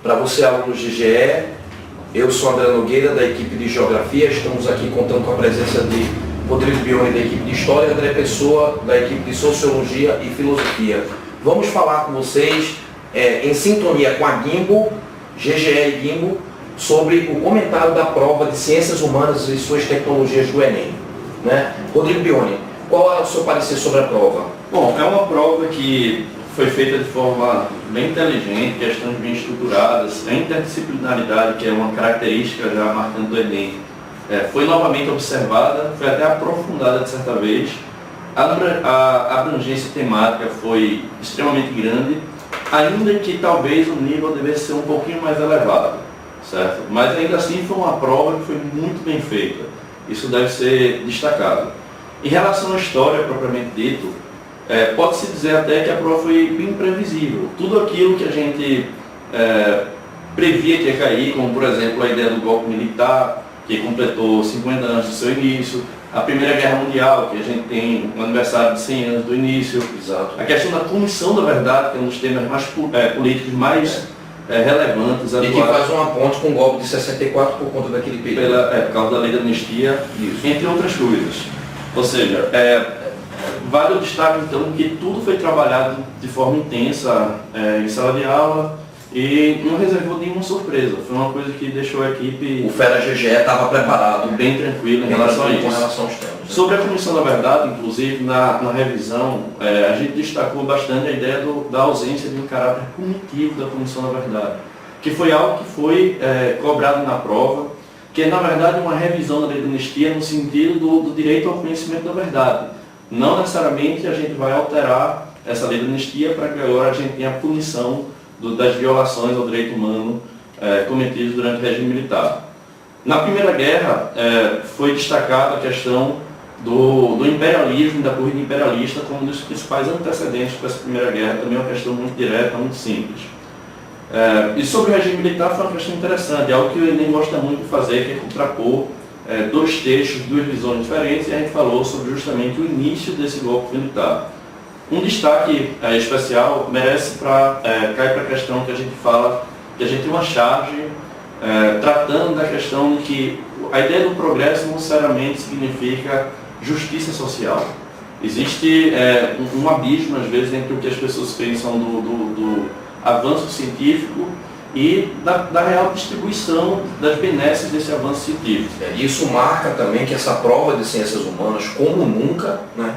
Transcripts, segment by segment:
Para você, aluno do GGE, eu sou André Nogueira, da equipe de Geografia. Estamos aqui contando com a presença de Rodrigo Bione, da equipe de História, e André Pessoa, da equipe de Sociologia e Filosofia. Vamos falar com vocês, em sintonia com a Gimbo, GGE e Gimbo, sobre o comentário da prova de Ciências Humanas e suas tecnologias do Enem. Né? Rodrigo Bione, qual é o seu parecer sobre a prova? Bom, é uma prova que foi feita de forma bem inteligente, questões bem estruturadas, a interdisciplinaridade, que é uma característica já marcante do Enem, foi novamente observada, foi até aprofundada de certa vez, a abrangência temática foi extremamente grande, ainda que talvez o nível devesse ser um pouquinho mais elevado, certo? Mas ainda assim foi uma prova que foi muito bem feita, isso deve ser destacado. Em relação à história propriamente dito, pode-se dizer até que a prova foi bem imprevisível. Tudo aquilo que a gente previa que ia cair, como por exemplo a ideia do golpe militar, que completou 50 anos do seu início, a Primeira Guerra Mundial, que a gente tem um aniversário de 100 anos do início, Exato. A questão da Comissão da Verdade, que é um dos temas mais políticos mais relevantes. E que faz uma ponte com o golpe de 64 por conta daquele período. Por causa da lei da anistia, entre outras coisas. Ou seja, vale o destaque então que tudo foi trabalhado de forma intensa em sala de aula e não reservou nenhuma surpresa. Foi uma coisa que deixou a equipe... O Fera GGE estava preparado. Bem tranquilo em relação a isso. Com relação aos temas. Sobre a Comissão da Verdade, inclusive, na revisão, a gente destacou bastante a ideia da ausência de um caráter punitivo da Comissão da Verdade, que foi algo que foi cobrado na prova, que é, na verdade, uma revisão da lei da anistia no sentido do direito ao conhecimento da verdade. Não necessariamente a gente vai alterar essa lei da anistia para que agora a gente tenha a punição das violações ao direito humano cometidas durante o regime militar. Na Primeira Guerra, foi destacada a questão do imperialismo, da corrida imperialista, como um dos principais antecedentes para essa Primeira Guerra, também é uma questão muito direta, muito simples. E sobre o regime militar foi uma questão interessante, é algo que o Enem gosta muito de fazer, que é contrapor dois textos, duas visões diferentes, e a gente falou sobre justamente o início desse golpe militar. Um destaque especial merece cair para a questão que a gente fala, que a gente tem uma charge tratando da questão de que a ideia do progresso não necessariamente significa justiça social. Existe um abismo, às vezes, entre o que as pessoas pensam do avanço científico e da real distribuição das benesses desse avanço científico. Isso marca também que essa prova de ciências humanas, como nunca, né,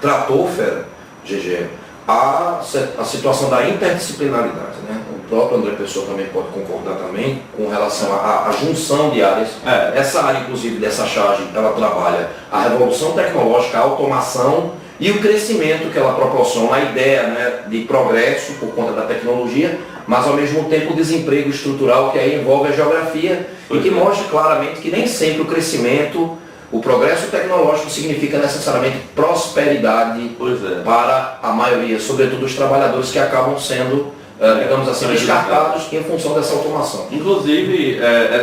tratou, Fera, GG, a situação da interdisciplinaridade. Né? O próprio André Pessoa também pode concordar também com relação à junção de áreas. Essa área, inclusive, dessa charge, ela trabalha a revolução tecnológica, a automação e o crescimento que ela proporciona, a ideia, né, de progresso por conta da tecnologia, mas ao mesmo tempo o desemprego estrutural que aí envolve a geografia e que mostra claramente que nem sempre o crescimento, o progresso tecnológico significa necessariamente prosperidade para a maioria, sobretudo os trabalhadores que acabam sendo, digamos assim, descartados em função dessa automação. Inclusive,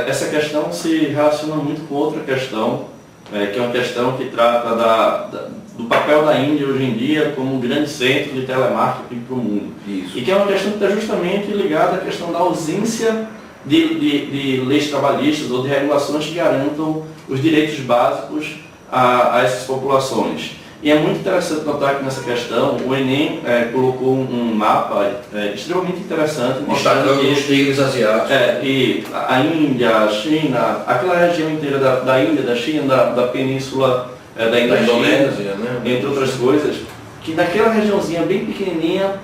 essa questão se relaciona muito com outra questão, que é uma questão que trata do papel da Índia hoje em dia como um grande centro de telemarketing para o mundo. Isso. E que é uma questão que está justamente ligada à questão da ausência de leis trabalhistas ou de regulações que garantam os direitos básicos a essas populações. E é muito interessante notar que nessa questão o Enem colocou um mapa extremamente interessante, mostrando os tigres asiáticos. E a Índia, a China, aquela região inteira da Índia, da China, da península da Indonésia, né? Entre outras coisas, que naquela regiãozinha bem pequenininha,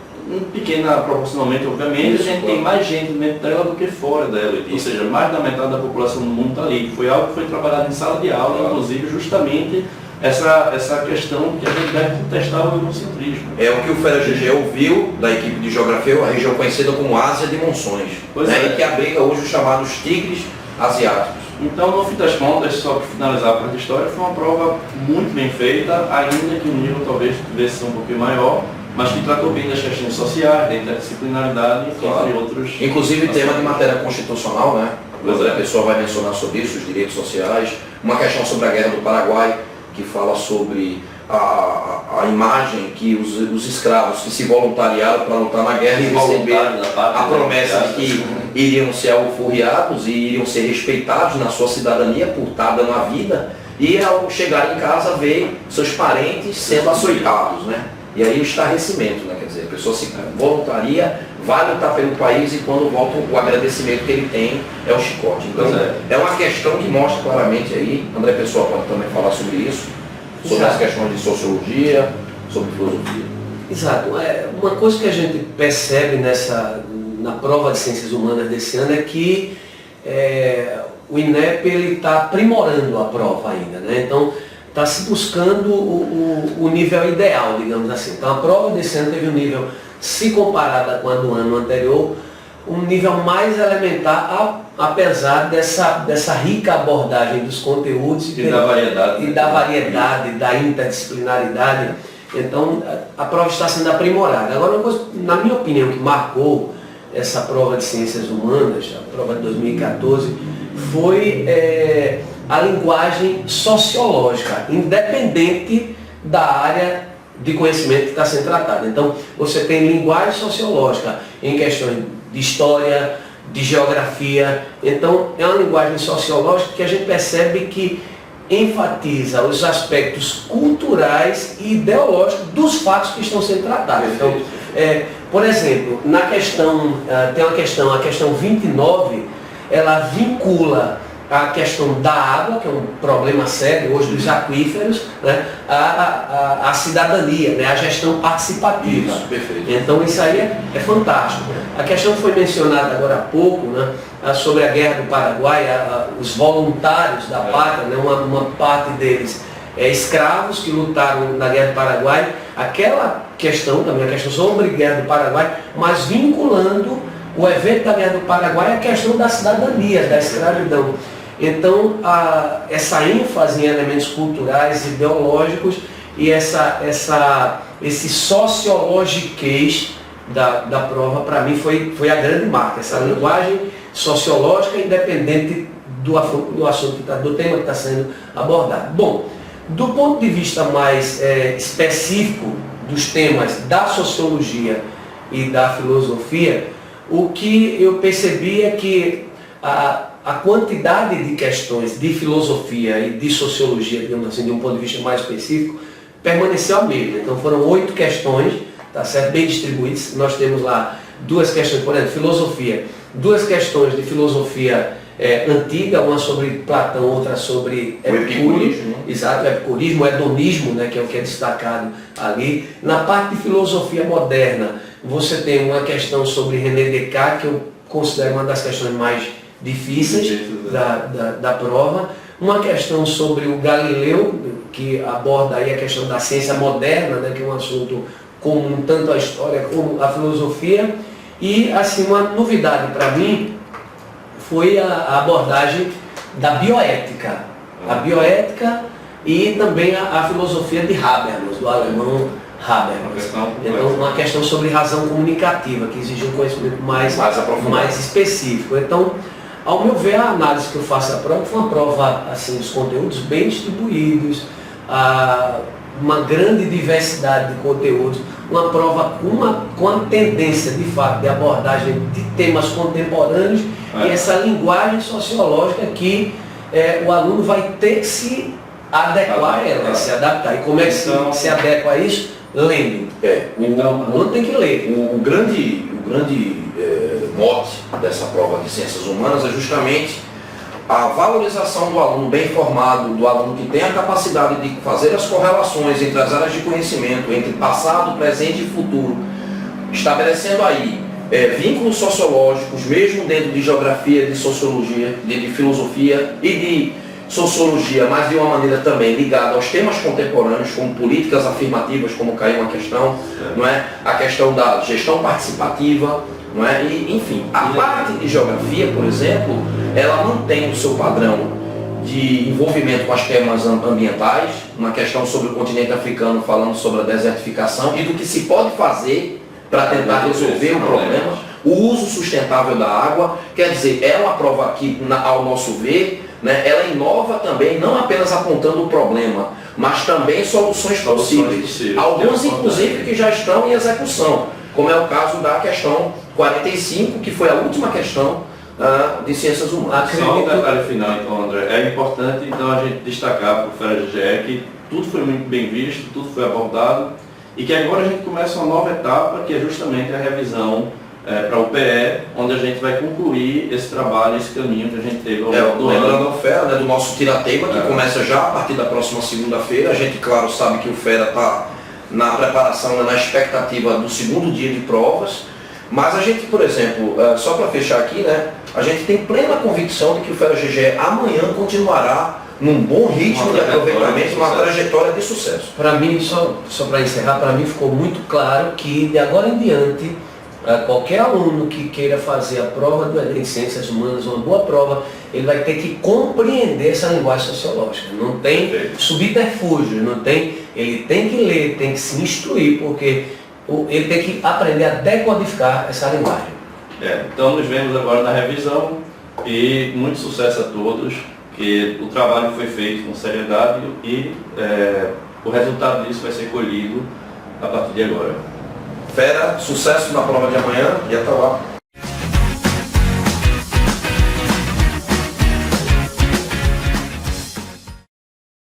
pequena proporcionalmente, obviamente, a gente tem mais gente dentro dela do que fora dela. Ou seja, mais da metade da população do mundo está ali. Foi algo que foi trabalhado em sala de aula, inclusive, justamente essa questão que a gente deve contestar o eurocentrismo. É o que o Fera GG ouviu da equipe de Geografia, a região conhecida como Ásia de Monções, e que abriga hoje os chamados tigres asiáticos. Então, no fim das contas, só para finalizar a parte de história, foi uma prova muito bem feita, ainda que o nível talvez devesse ser um pouquinho maior, mas que tratou bem das questões sociais, da interdisciplinaridade, entre outros. Inclusive tema de matéria constitucional, né? A pessoa vai mencionar sobre isso, os direitos sociais, uma questão sobre a Guerra do Paraguai, que fala sobre a imagem que os escravos que se voluntariaram para lutar na guerra e receberam a promessa de que iriam ser alforriados e iriam ser respeitados na sua cidadania por estar dando a vida, e ao chegar em casa ver seus parentes sendo açoitados, né? E aí o estarrecimento, né? Quer dizer, a pessoa se voluntaria, vai lutar pelo país e quando volta o agradecimento que ele tem é o chicote. Então é uma questão que mostra claramente aí, André Pessoa pode também falar sobre isso, sobre as questões de sociologia, sobre filosofia. Exato. Uma coisa que a gente percebe na prova de ciências humanas desse ano é que o INEP está aprimorando a prova ainda, né? Então está se buscando o nível ideal, digamos assim. Então a prova desse ano teve um nível, se comparada com a do ano anterior, um nível mais elementar, apesar dessa rica abordagem dos conteúdos e da variedade, da interdisciplinaridade. Então a prova está sendo aprimorada. Agora, uma coisa, na minha opinião, que marcou essa prova de ciências humanas, a prova de 2014, foi a linguagem sociológica, independente da área de conhecimento que está sendo tratada. Então, você tem linguagem sociológica em questões de história, de geografia. Então, é uma linguagem sociológica que a gente percebe que enfatiza os aspectos culturais e ideológicos dos fatos que estão sendo tratados. Então, por exemplo, na questão, tem a questão 29, ela vincula a questão da água, que é um problema sério hoje dos aquíferos, né, a cidadania, né, a gestão participativa. Isso, perfeito. Então isso aí é fantástico. A questão foi mencionada agora há pouco, né, sobre a Guerra do Paraguai, os voluntários da pátria, né, uma parte deles escravos que lutaram na Guerra do Paraguai, aquela questão também, a questão sobre a Guerra do Paraguai, mas vinculando o evento da Guerra do Paraguai à questão da cidadania, da escravidão. Então, essa ênfase em elementos culturais, ideológicos e esse sociologiquez da prova, para mim, foi a grande marca. Essa linguagem sociológica independente do assunto, do tema que está sendo abordado. Bom, do ponto de vista mais específico dos temas da sociologia e da filosofia, o que eu percebi é que a quantidade de questões de filosofia e de sociologia, digamos assim, de um ponto de vista mais específico, permaneceu a mesma. Então foram 8 questões, tá certo? Bem distribuídas. Nós temos lá 2 questões, por exemplo, filosofia, 2 questões de filosofia antiga, uma sobre Platão, outra sobre Epicurismo. Exato, o epicurismo, o hedonismo, né, que é o que é destacado ali. Na parte de filosofia moderna, você tem uma questão sobre René Descartes, que eu considero uma das questões mais difíceis da prova. Uma questão sobre o Galileu, que aborda aí a questão da ciência moderna, né, que é um assunto comum tanto à história como à filosofia. E assim, uma novidade para mim foi a abordagem da bioética. A bioética e também a filosofia de Habermas, do alemão Habermas. Então, uma questão sobre razão comunicativa, que exige um conhecimento mais específico. Então, ao meu ver, a análise que eu faço da prova foi uma prova, assim, dos conteúdos bem distribuídos, uma grande diversidade de conteúdos, uma prova com a tendência, de fato, de abordagem de temas contemporâneos e essa linguagem sociológica que o aluno vai ter que se adequar a ela, se adaptar. E como é que se adequa a isso? Lendo. O aluno tem que ler. O grande mote dessa prova de ciências humanas é justamente a valorização do aluno bem formado, do aluno que tem a capacidade de fazer as correlações entre as áreas de conhecimento, entre passado, presente e futuro, estabelecendo aí vínculos sociológicos, mesmo dentro de geografia, de sociologia, de filosofia e de sociologia, mas de uma maneira também ligada aos temas contemporâneos, como políticas afirmativas, como caiu uma questão, não é? A questão da gestão participativa, não é? E, enfim, a parte de geografia, por exemplo, ela mantém o seu padrão de envolvimento com os temas ambientais, uma questão sobre o continente africano falando sobre a desertificação e do que se pode fazer para tentar resolver o problema, o uso sustentável da água. Quer dizer, é uma prova que, ao nosso ver, né, ela inova também, não apenas apontando o problema, mas também soluções possíveis. Alguns, inclusive, que já estão em execução, como é o caso da questão 45, que foi a última questão de ciências humanas. Só um detalhe final, então, André. É importante, então, a gente destacar para o Fera GGE que tudo foi muito bem visto, tudo foi abordado, e que agora a gente começa uma nova etapa, que é justamente a revisão para o PE, onde a gente vai concluir esse trabalho, esse caminho que a gente teve ao longo do ano. Lembrando o Fera, né, do nosso Tira-Teima, que começa já a partir da próxima segunda-feira. A gente, claro, sabe que o Fera está na preparação, na expectativa do segundo dia de provas, mas a gente, por exemplo, só para fechar aqui, né, a gente tem plena convicção de que o Fera GGE amanhã continuará num bom ritmo de aproveitamento, uma trajetória de sucesso. Para mim, só para encerrar, para mim ficou muito claro que de agora em diante, qualquer aluno que queira fazer a prova do Enem em Ciências Humanas, uma boa prova, ele vai ter que compreender essa linguagem sociológica. Não tem subterfúgio, ele tem que ler, tem que se instruir, porque ele tem que aprender a decodificar essa linguagem. Então nos vemos agora na revisão e muito sucesso a todos, que o trabalho foi feito com seriedade e o resultado disso vai ser colhido a partir de agora. Fera, sucesso na prova de amanhã e até lá.